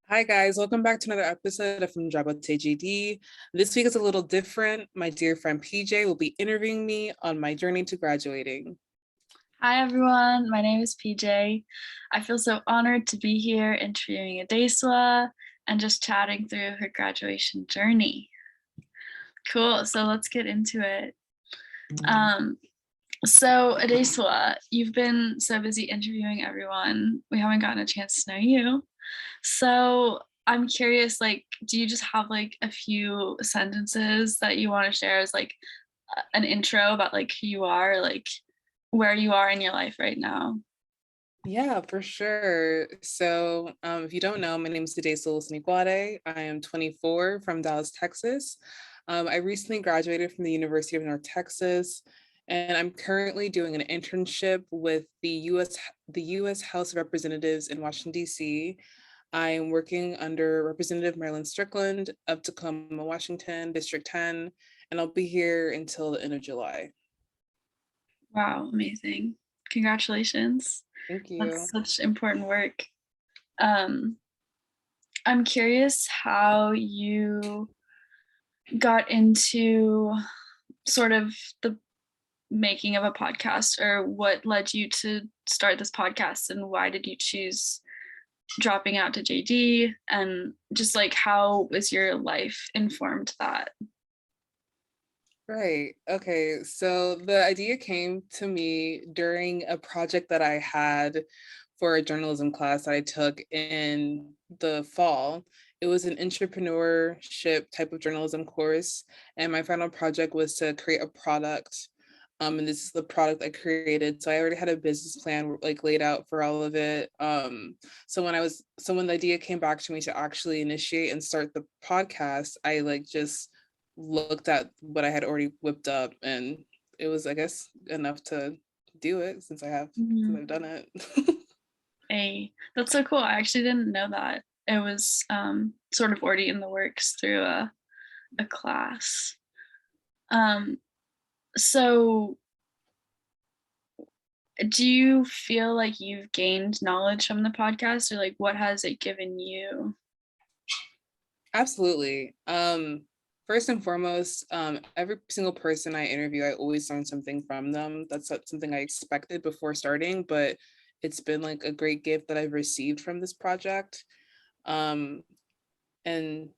Hi guys, welcome back to another episode of From Jabote JD. This week is a little different. My dear friend PJ will be interviewing me on my journey to graduating. Hi everyone, my name is PJ. I feel so honored to be here interviewing Adesuwa and just chatting through her graduation journey. Cool, so let's get into it. So Adesuwa, you've been so busy interviewing everyone, we haven't gotten a chance to know you. So I'm curious, do you just have a few sentences that you want to share as an intro about who you are, where you are in your life right now? Yeah, for sure. So if you don't know, my name is Adesuwa. I am 24 from Dallas, Texas. I recently graduated from the University of North Texas, and I'm currently doing an internship with the U.S. House of Representatives in Washington, D.C. I am working under Representative Marilyn Strickland of Tacoma, Washington, District 10, and I'll be here until the end of July. Wow, amazing. Congratulations. Thank you. That's such important work. Um, I'm curious how you got into sort of the making of a podcast, or what led you to start this podcast, and why did you choose dropping out to JD, and just how was your life informed that? Right. Okay. So the idea came to me during a project that I had for a journalism class that I took in the fall. It was an entrepreneurship type of journalism course, and my final project was to create a product. And this is the product I created. So I already had a business plan laid out for all of it. So when the idea came back to me to actually initiate and start the podcast, I just looked at what I had already whipped up, and it was, I guess, enough to do it since I've done it. That's so cool. I actually didn't know that it was sort of already in the works through a class. Um, so do you feel like you've gained knowledge from the podcast, or what has it given you? Absolutely. First and foremost, every single person I interview, I always learn something from them. That's not something I expected before starting, but it's been a great gift that I've received from this project. Um, and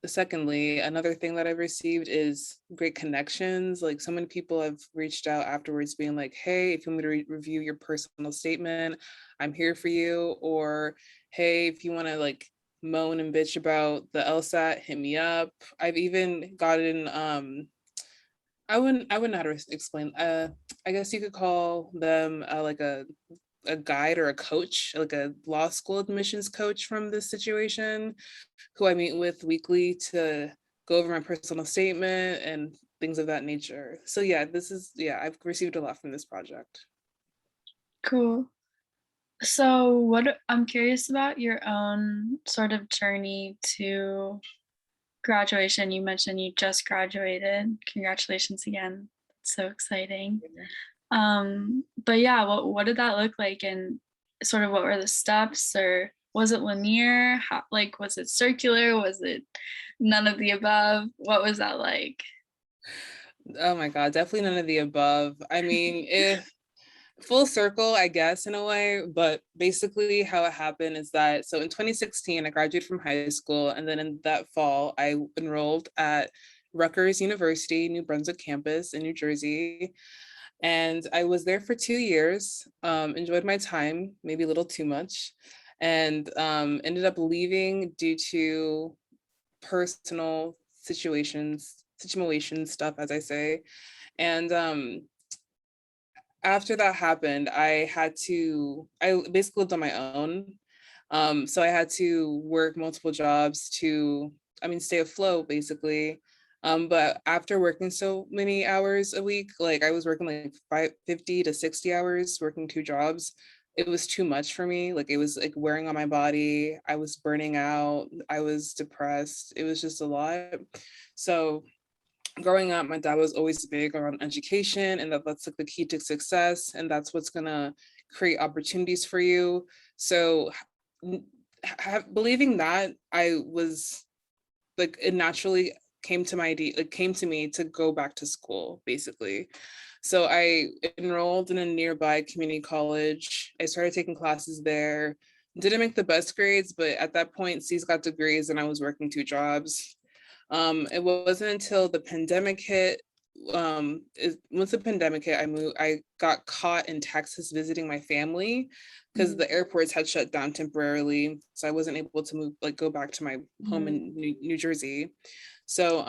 secondly, another thing that I've received is great connections. Like, so many people have reached out afterwards being like, hey, if you want me to review your personal statement, I'm here for you. Or, hey, if you want to moan and bitch about the LSAT, hit me up. I've even gotten I wouldn't know how to explain. I guess you could call them a guide or a coach, like a law school admissions coach from this situation, who I meet with weekly to go over my personal statement and things of that nature. So yeah, I've received a lot from this project. Cool. So I'm curious about your own sort of journey to graduation. You mentioned you just graduated. Congratulations again. That's so exciting. But yeah, what did that look like, and sort of what were the steps, or was it linear? How, was it circular? Was it none of the above? What was that like? Oh my God, definitely none of the above. I mean, if full circle, I guess, in a way, but basically how it happened is that, so in 2016, I graduated from high school, and then in that fall, I enrolled at Rutgers University, New Brunswick campus in New Jersey. And I was there for 2 years, enjoyed my time, maybe a little too much, and ended up leaving due to personal situation stuff, as I say. And after that happened, I basically lived on my own. So I had to work multiple jobs to, I mean, stay afloat basically. But after working so many hours a week, I was working 50 to 60 hours, working two jobs. It was too much for me. It was wearing on my body. I was burning out. I was depressed. It was just a lot. So growing up, my dad was always big on education, and that's the key to success, and that's what's gonna create opportunities for you. So believing that, I was like, it naturally came to came to me to go back to school, basically. So I enrolled in a nearby community college. I started taking classes there. Didn't make the best grades, but at that point, C's got degrees and I was working two jobs. It wasn't until the pandemic hit. Once the pandemic hit, I got caught in Texas visiting my family because Mm, the airports had shut down temporarily. So I wasn't able to go back to my home mhm. in New Jersey. So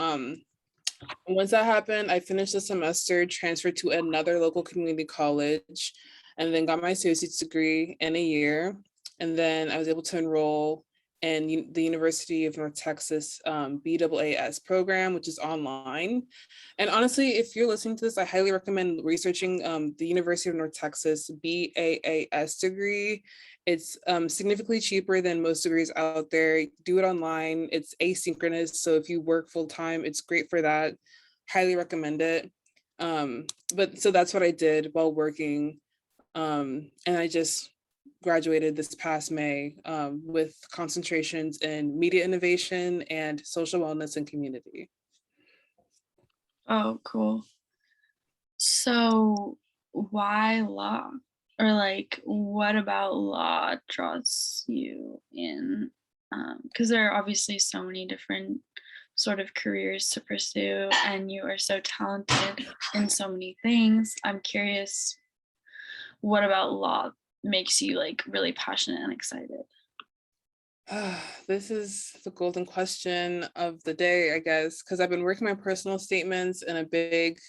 once that happened, I finished the semester, transferred to another local community college, and then got my associate's degree in a year. And then I was able to enroll in the University of North Texas BAAS program, which is online. And honestly, if you're listening to this, I highly recommend researching the University of North Texas BAAS degree. It's significantly cheaper than most degrees out there. Do it online. It's asynchronous. So if you work full time, it's great for that. Highly recommend it. But so that's what I did while working. And I just graduated this past May with concentrations in media innovation and social wellness and community. Oh, cool. So, why law? Or like, what about law draws you in? Because there are obviously so many different sort of careers to pursue, and you are so talented in so many things. I'm curious, what about law makes you like really passionate and excited? This is the golden question of the day, I guess, because I've been working my personal statements, and a big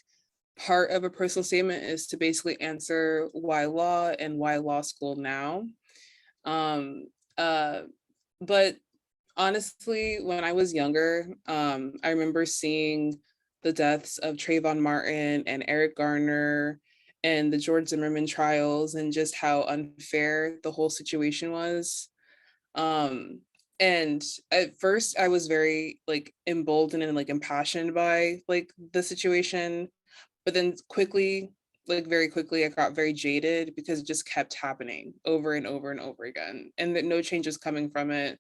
part of a personal statement is to basically answer why law and why law school now. Um, uh, but honestly, when I was younger, I remember seeing the deaths of Trayvon Martin and Eric Garner and the George Zimmerman trials and just how unfair the whole situation was. Um, and at first I was very like emboldened and like impassioned by like the situation, but then quickly, like very quickly, I got very jaded because it just kept happening over and over and over again, and that no change was coming from it.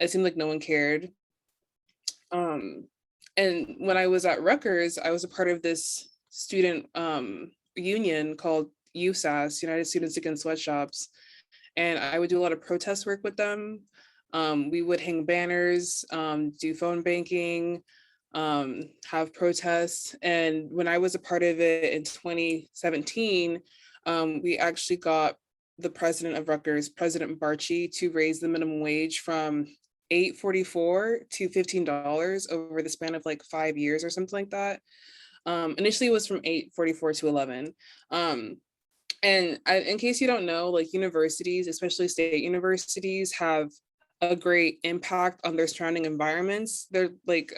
It seemed like no one cared. Um, and when I was at Rutgers, I was a part of this student union called USAS, United Students Against Sweatshops, and I would do a lot of protest work with them. We would hang banners, do phone banking, have protests. And when I was a part of it in 2017, we actually got the president of Rutgers, President Barchi, to raise the minimum wage from 8.44 to $15 over the span of like 5 years or something like that. Initially, it was from 8.44 to 11. In case you don't know, like universities, especially state universities, have a great impact on their surrounding environments. They're like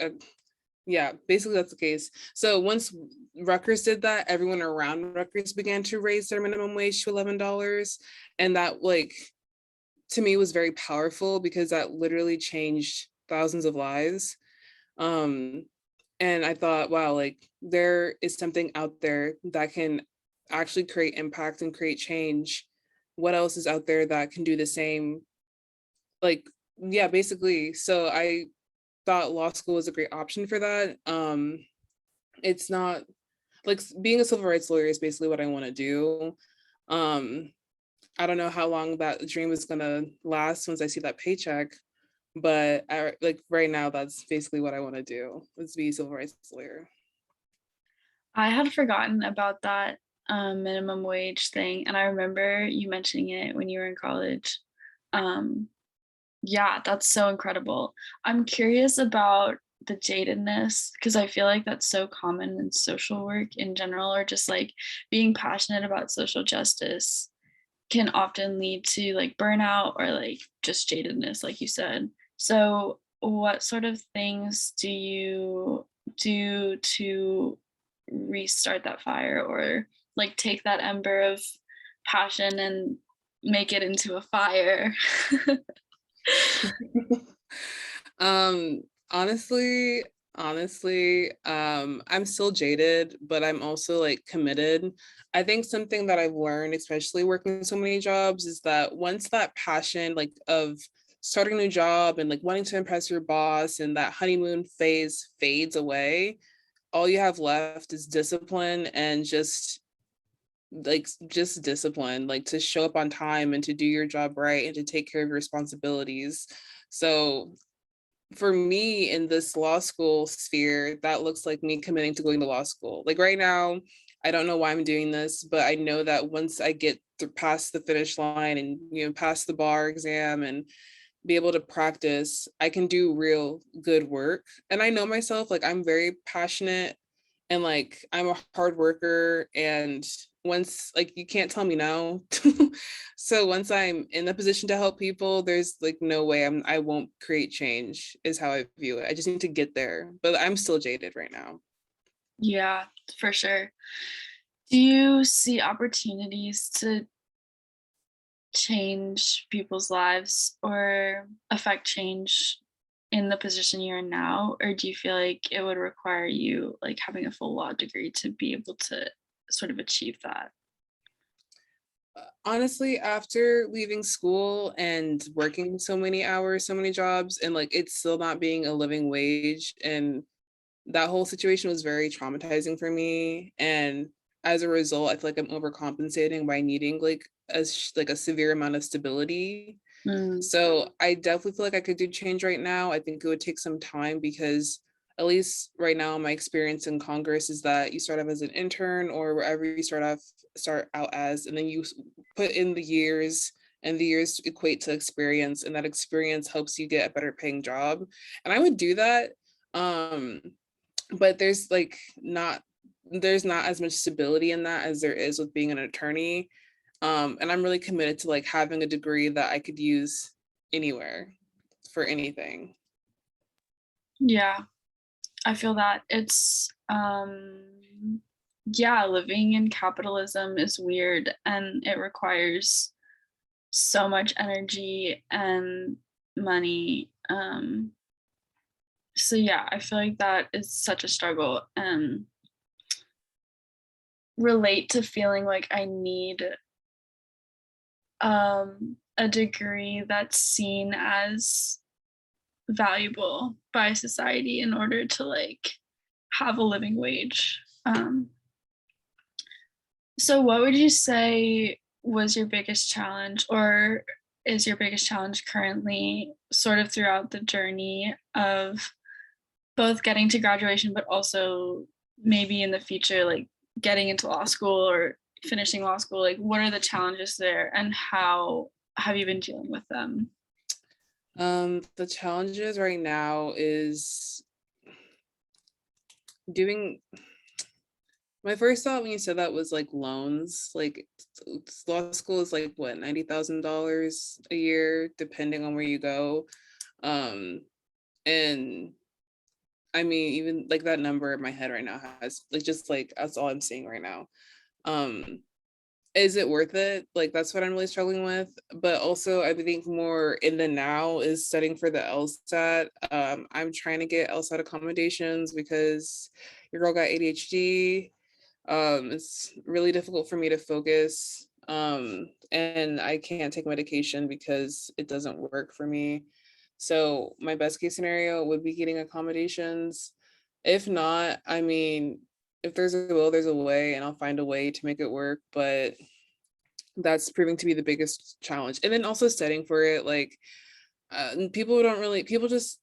yeah, basically that's the case. So once Rutgers did that, everyone around Rutgers began to raise their minimum wage to $11. And that like to me was very powerful because that literally changed thousands of lives. Um, and I thought, wow, like there is something out there that can actually create impact and create change. What else is out there that can do the same? Like, yeah, basically. So I thought law school was a great option for that. It's not like being a civil rights lawyer is basically what I want to do. Um, I don't know how long that dream is gonna last once I see that paycheck, but like right now, that's basically what I want to do, is be a civil rights lawyer. I had forgotten about that minimum wage thing, and I remember you mentioning it when you were in college. Um, Yeah, that's so incredible. I'm curious about the jadedness because I feel like that's so common in social work in general, or just like being passionate about social justice can often lead to like burnout or like just jadedness, like you said. So, what sort of things do you do to restart that fire or like take that ember of passion and make it into a fire? um honestly I'm still jaded, but I'm also like committed. I think something that I've learned, especially working so many jobs, is that once that passion like of starting a new job and like wanting to impress your boss and that honeymoon phase fades away, all you have left is discipline and just discipline, like to show up on time and to do your job right and to take care of your responsibilities. So for me in this law school sphere, that looks like me committing to going to law school. Like right now, I don't know why I'm doing this, but I know that once I get past the finish line and pass the bar exam and be able to practice, I can do real good work. And I know myself, like I'm very passionate and like I'm a hard worker, and once like you can't tell me no. So once I'm in the position to help people, there's like no way I won't create change is how I view it. I just need to get there, but I'm still jaded right now. Yeah, for sure. Do you see opportunities to change people's lives or affect change in the position you're in now? Or do you feel like it would require you like having a full law degree to be able to sort of achieve that? Honestly, after leaving school and working so many hours, so many jobs, and like it's still not being a living wage, and that whole situation was very traumatizing for me. And as a result, I feel like I'm overcompensating by needing like like a severe amount of stability. Mm, So I definitely feel like I could do change right now. I think it would take some time because at least right now, my experience in Congress is that you start off as an intern or wherever you start out as, and then you put in the years, and the years equate to experience, and that experience helps you get a better paying job. And I would do that. Um, but there's not as much stability in that as there is with being an attorney. And I'm really committed to like having a degree that I could use anywhere for anything. yeah, I feel that it's yeah, living in capitalism is weird and it requires so much energy and money. So yeah, I feel like that is such a struggle and relate to feeling like I need a degree that's seen as valuable by society in order to like have a living wage. So what would you say was your biggest challenge or is your biggest challenge currently sort of throughout the journey of both getting to graduation but also maybe in the future like getting into law school or finishing law school, like what are the challenges there and how have you been dealing with them? The challenges right now is doing my first thought when you said that was like loans. Like law school is like what, $90,000 a year, depending on where you go. And I mean, even like that number in my head right now has like just like that's all I'm seeing right now. Um, is it worth it? Like that's what I'm really struggling with. But also I think more in the now is studying for the LSAT. I'm trying to get LSAT accommodations because your girl got ADHD. It's really difficult for me to focus. And I can't take medication because it doesn't work for me. So my best case scenario would be getting accommodations. If not, I mean, if there's a will, there's a way, and I'll find a way to make it work. But that's proving to be the biggest challenge. And then also studying for it, like people don't really, people just,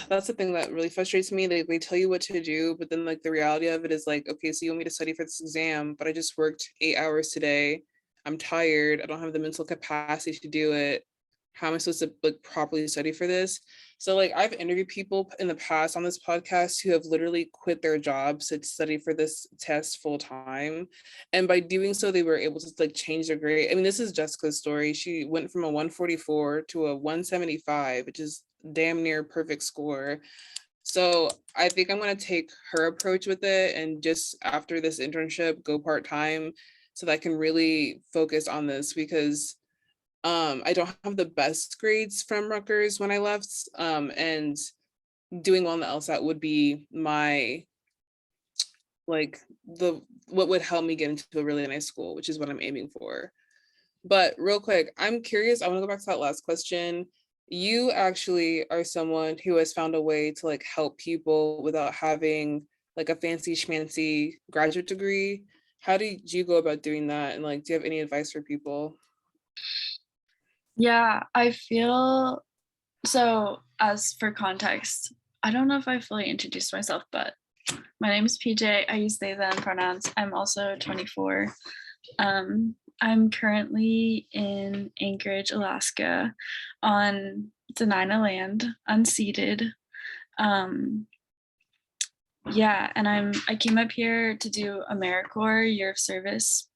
that's the thing that really frustrates me. They tell you what to do, but then like the reality of it is like, okay, so you want me to study for this exam, but I just worked 8 hours today. I'm tired. I don't have the mental capacity to do it. How am I supposed to like properly study for this? So like I've interviewed people in the past on this podcast who have literally quit their jobs to study for this test full time. And by doing so, they were able to like change their grade. I mean, this is Jessica's story. She went from a 144 to a 175, which is damn near perfect score. So I think I'm going to take her approach with it and just after this internship, go part time so that I can really focus on this because I don't have the best grades from Rutgers when I left. And doing well on the LSAT would be my like the what would help me get into a really nice school, which is what I'm aiming for. But real quick, I'm curious. I want to go back to that last question. you actually are someone who has found a way to like help people without having like a fancy schmancy graduate degree. How did you go about doing that? And like, do you have any advice for people? Yeah, I feel so. As for context, I don't know if I fully introduced myself, but my name is PJ. I use they, them pronouns. I'm also 24. I'm currently in Anchorage, Alaska on Denina land, unceded. Um, yeah, and I came up here to do Americorps year of service.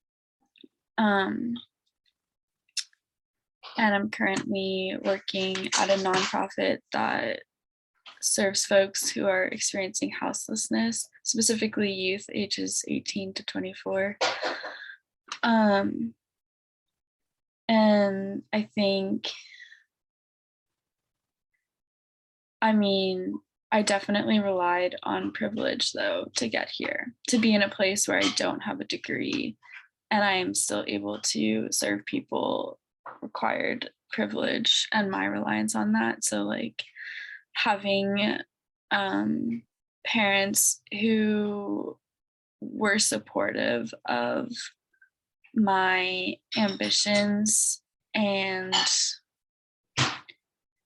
Um, and I'm currently working at a nonprofit that serves folks who are experiencing houselessness, specifically youth ages 18 to 24. And I think, I mean, I definitely relied on privilege though to get here, to be in a place where I don't have a degree and I am still able to serve people required privilege and my reliance on that. So like having parents who were supportive of my ambitions and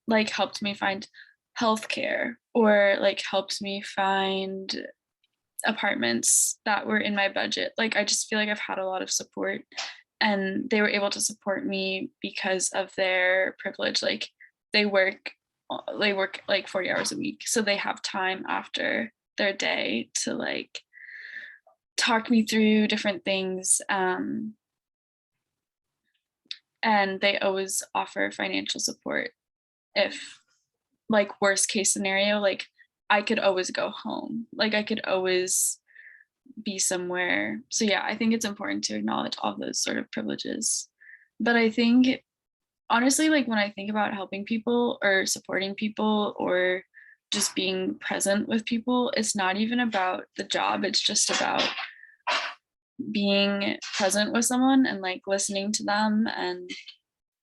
like helped me find healthcare or like helped me find apartments that were in my budget. Like I just feel like I've had a lot of support and they were able to support me because of their privilege. Like they work like 40 hours a week. So they have time after their day to like talk me through different things. And they always offer financial support if like worst case scenario, like I could always go home. Like I could always be somewhere. So yeah, I think it's important to acknowledge all those sort of privileges. But I think honestly, like when I think about helping people or supporting people or just being present with people, it's not even about the job. It's just about being present with someone and like listening to them and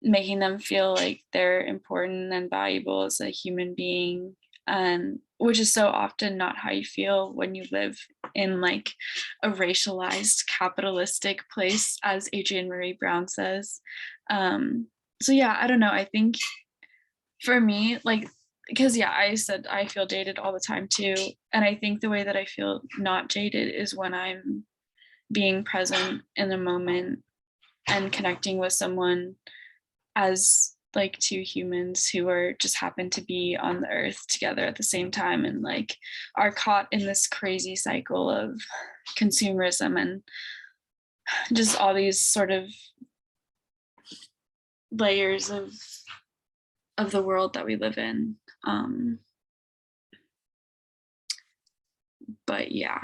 making them feel like they're important and valuable as a human being, and which is so often not how you feel when you live in like a racialized capitalistic place, as Adrienne Marie Brown says. So yeah, I don't know, I think for me, like, because yeah, I said I feel jaded all the time too, and I think the way that I feel not jaded is when I'm being present in the moment and connecting with someone as like two humans who are just happen to be on the earth together at the same time and like are caught in this crazy cycle of consumerism and just all these sort of layers of the world that we live in. But yeah,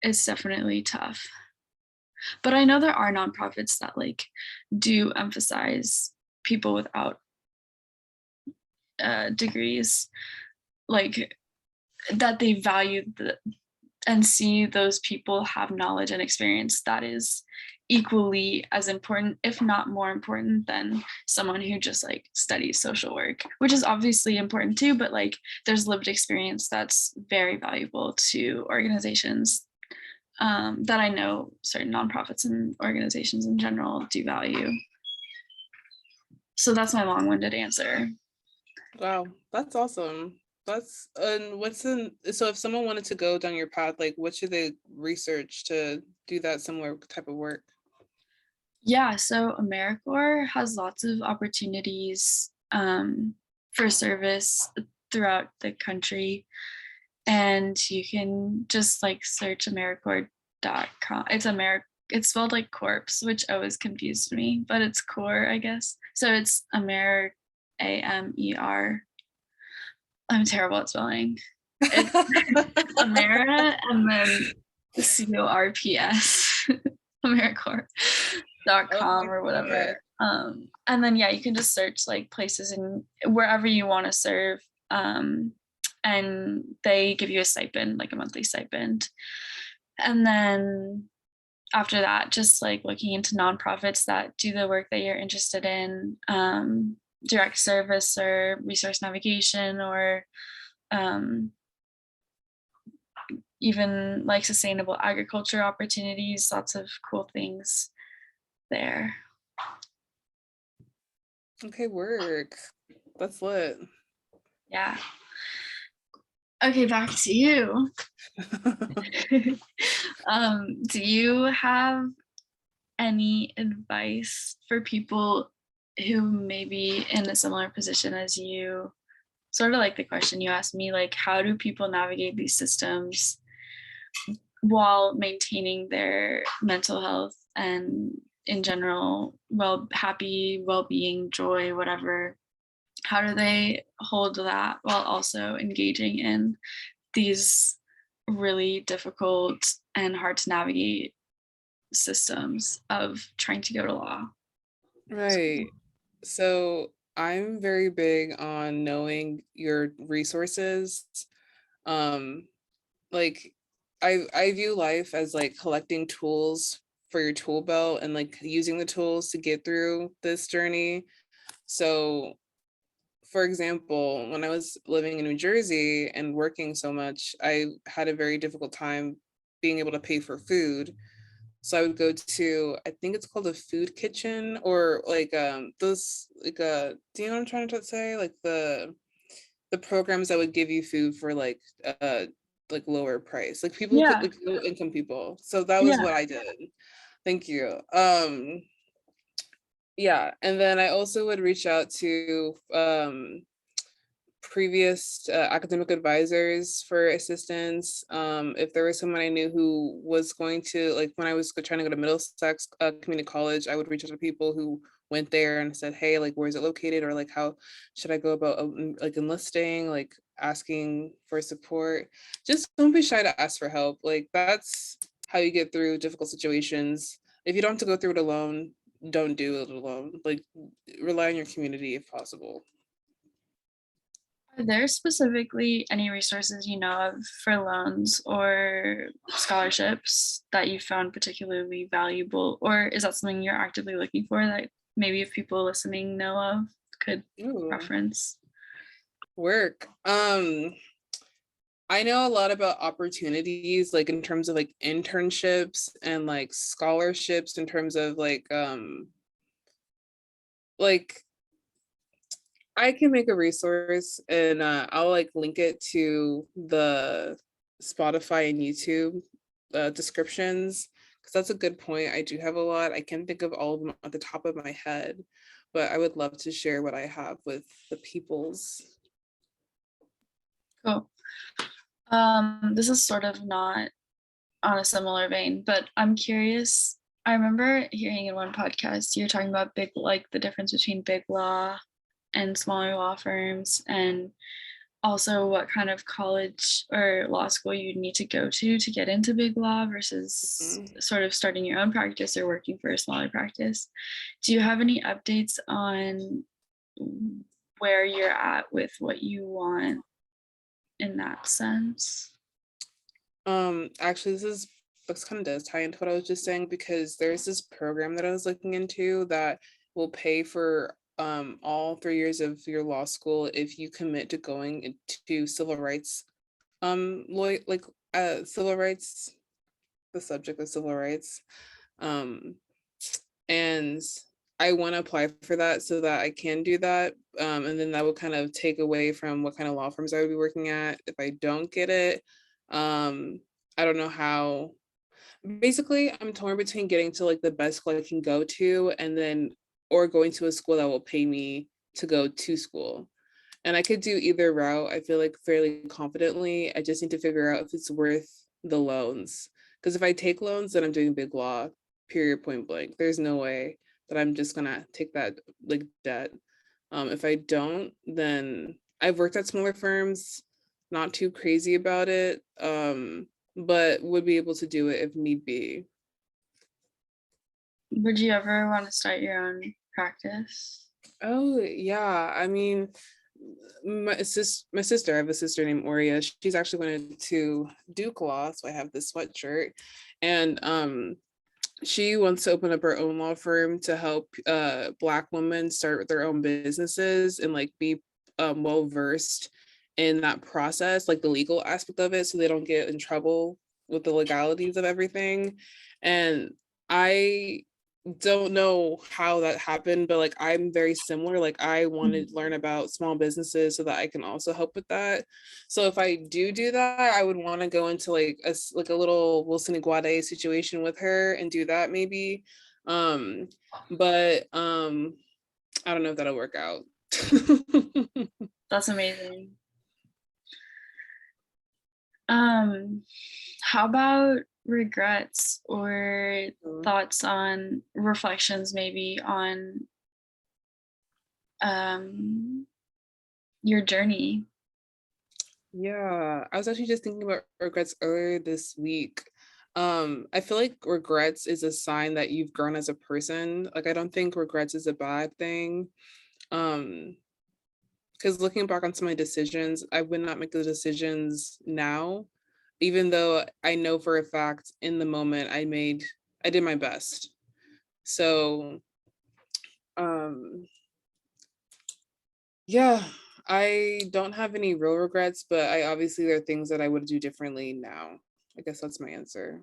it's definitely tough. But I know there are nonprofits that like do emphasize people without degrees, like that they value and see those people have knowledge and experience that is equally as important, if not more important, than someone who just like studies social work, which is obviously important too, but like there's lived experience that's very valuable to organizations that I know certain nonprofits and organizations in general do value. So that's my long-winded answer. Wow, that's awesome. That's and what's in so if someone wanted to go down your path, like what should they research to do that similar type of work? Yeah, so Americorps has lots of opportunities for service throughout the country, and you can just like search AmeriCorps.com. It's spelled like corpse, which always confused me, but it's core, I guess. So it's AMER. I'm terrible at spelling. It's Amera and then CORPS. Oh AmeriCorps.com my or God. whatever. And then yeah, you can just search like places in wherever you want to serve. And they give you a stipend, like a monthly stipend. And then after that, just like looking into nonprofits that do the work that you're interested in. direct service or resource navigation or um, even like sustainable agriculture opportunities, lots of cool things there. Okay, work. That's lit. Yeah. Okay, back to you. Do you have any advice for people who may be in a similar position as you? Sort of like the question you asked me, like, how do people navigate these systems while maintaining their mental health and in general, happy, well-being, joy, whatever? How do they hold that while also engaging in these really difficult and hard to navigate systems of trying to go to law? Right. So I'm very big on knowing your resources. Um, like I view life as like collecting tools for your tool belt and like using the tools to get through this journey. So for example, when I was living in New Jersey and working so much, I had a very difficult time being able to pay for food. So I would go to, I think it's called a food kitchen, or like those like do you know what I'm trying to say? Like the programs that would give you food for like lower price. Like people could, Yeah, like low income people. So that was yeah, what I did. Thank you. Yeah, and then I also would reach out to previous academic advisors for assistance. If there was someone I knew who was going to, like when I was trying to go to Middlesex Community College, I would reach out to people who went there and said, hey, like where is it located, or like how should I go about like enlisting, like asking for support. Just don't be shy to ask for help. Like that's how you get through difficult situations. If you don't have to go through it alone, don't do it alone. Like rely on your community if possible. are there specifically any resources you know of for loans or scholarships that you found particularly valuable, or is that something you're actively looking for that maybe if people listening know of could Ooh. reference? Work. I know a lot about opportunities, like in terms of like internships and like scholarships in terms of like I can make a resource and I'll like link it to the Spotify and YouTube descriptions, because that's a good point. I do have a lot. I can't think of all of them at the top of my head, but I would love to share what I have with the peoples. Cool. This is sort of not on a similar vein, but I'm curious. I remember hearing in one podcast you were talking about big, like the difference between big law and smaller law firms, and also what kind of college or law school you need to go to get into big law versus Mhm. sort of starting your own practice or working for a smaller practice. Do you have any updates on where you're at with what you want in that sense? Actually, this kind of does tie into what I was just saying, because there's this program that I was looking into that will pay for all 3 years of your law school if you commit to going into civil rights, civil rights, the subject of civil rights. Um, and I want to apply for that so that I can do that. And then that would kind of take away from what kind of law firms I would be working at if I don't get it. Um, I don't know how. Basically, I'm torn between getting to like the best school I can go to, and then or going to a school that will pay me to go to school. And I could do either route, I feel like fairly confidently. I just need to figure out if it's worth the loans. Because if I take loans, then I'm doing big law, period, point blank. There's no way that I'm just gonna take that like debt. If I don't, then I've worked at smaller firms, not too crazy about it, but would be able to do it if need be. Would you ever want to start your own practice? Oh yeah, I mean, my sister, I have a sister named Oria. She's actually going to Duke Law, so I have this sweatshirt, and she wants to open up her own law firm to help Black women start their own businesses and like be well versed in that process, like the legal aspect of it, so they don't get in trouble with the legalities of everything. And I don't know how that happened, but like I'm very similar. Like I wanted to learn about small businesses so that I can also help with that. So if I do that, I would want to go into like like a little Wilson Iguade situation with her and do that maybe. Um, but I don't know if that'll work out. That's amazing. How about regrets or thoughts on reflections maybe on um your journey? Yeah, I was actually just thinking about regrets earlier this week. I feel like regrets is a sign that you've grown as a person. Like I don't think regrets is a bad thing. Um, because looking back on some of my decisions, I would not make those decisions now, even though I know for a fact in the moment I did my best. So um yeah, I don't have any real regrets, but I obviously there are things that I would do differently now. I guess that's my answer.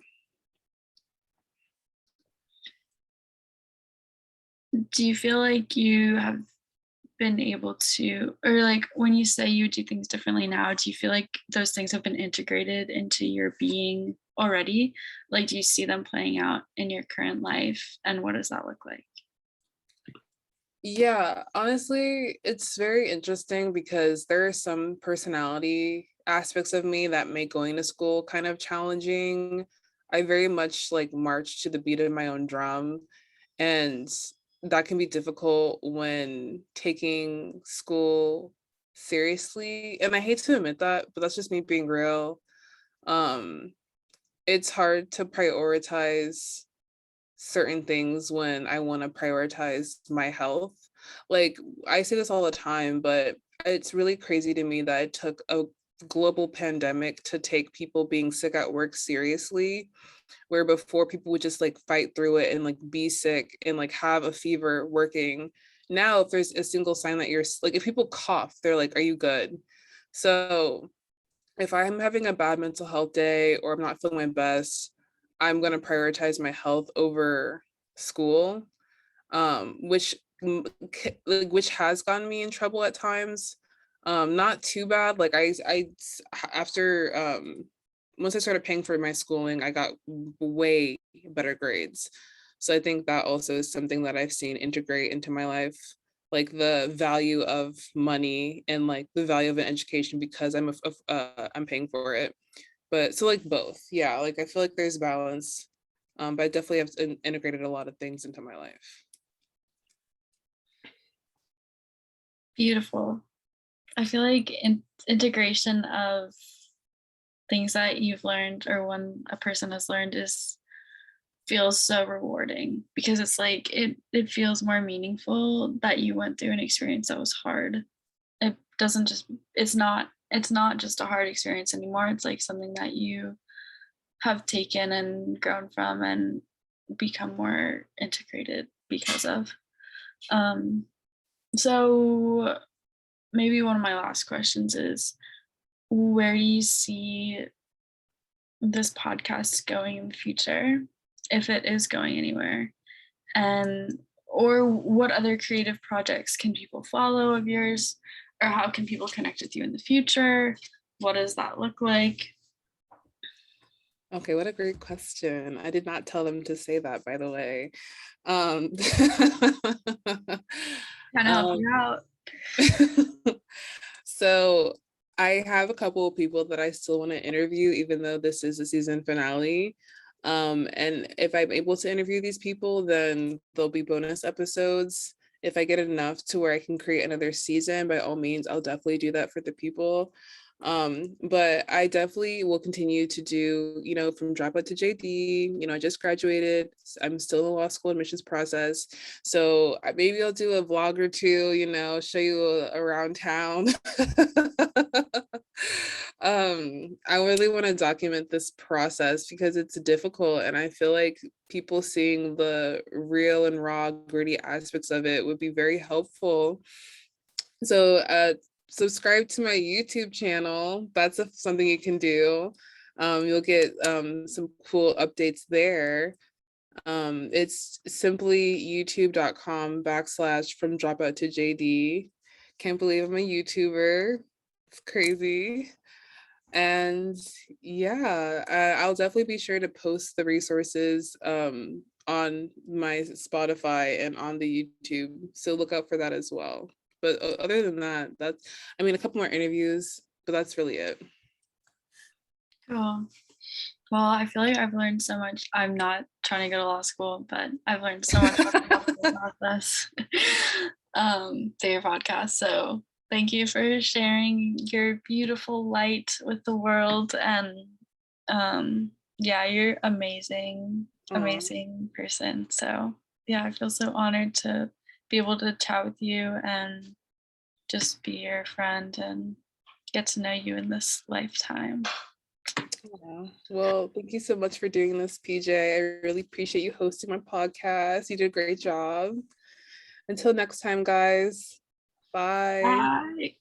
Do you feel like you have been able to, or like when you say you do things differently now, do you feel like those things have been integrated into your being already? Like, do you see them playing out in your current life? And what does that look like? Yeah, honestly, it's very interesting because there are some personality aspects of me that make going to school kind of challenging. I very much like march to the beat of my own drum, and that can be difficult when taking school seriously. And I hate to admit that, but that's just me being real. Um, it's hard to prioritize certain things when I want to prioritize my health. Like I say this all the time, but it's really crazy to me that it took a global pandemic to take people being sick at work seriously, where before people would just like fight through it and like be sick and like have a fever working. Now if there's a single sign that you're like, if people cough, they're like, are you good? So if I'm having a bad mental health day or I'm not feeling my best, I'm going to prioritize my health over school, which which has gotten me in trouble at times. Not too bad. Like I after once I started paying for my schooling, I got way better grades. So I think that also is something that I've seen integrate into my life, like the value of money and like the value of an education because I'm paying for it. But so like both, yeah. Like I feel like there's balance, but I definitely have integrated a lot of things into my life. Beautiful. I feel like integration of things that you've learned or when a person has learned is feels so rewarding because it's like it feels more meaningful that you went through an experience that was hard. It doesn't just it's not just a hard experience anymore. It's like something that you have taken and grown from and become more integrated because of. Um, so maybe one of my last questions is where do you see this podcast going in the future, if it is going anywhere? And or what other creative projects can people follow of yours? Or how can people connect with you in the future? What does that look like? Okay, what a great question. I did not tell them to say that, by the way. Um, Kind of help um, you out. so I have a couple of people that I still want to interview, even though this is the season finale. And if I'm able to interview these people, then there'll be bonus episodes. If I get enough to where I can create another season, by all means, I'll definitely do that for the people. But I definitely will continue to do, from dropout to JD. I just graduated. I'm still in the law school admissions process. So maybe I'll do a vlog or two, show you around town. I really want to document this process because it's difficult, and I feel like people seeing the real and raw, gritty aspects of it would be very helpful. So, subscribe to my YouTube channel. That's something you can do. You'll get some cool updates there. It's simply youtube.com/from dropout to JD. Can't believe I'm a YouTuber. It's crazy. And yeah, I'll definitely be sure to post the resources on my Spotify and on the YouTube. So look out for that as well. But other than that, that's, I mean, a couple more interviews, but that's really it. Cool. Well, I feel like I've learned so much. I'm not trying to go to law school, but I've learned so much about the whole process through your podcast. So thank you for sharing your beautiful light with the world. And yeah, you're amazing, Aw. amazing person. So yeah, I feel so honored to be able to chat with you and just be your friend and get to know you in this lifetime. Yeah. Well, thank you so much for doing this, PJ. I really appreciate you hosting my podcast. You did a great job. Until next time, guys. Bye. Bye.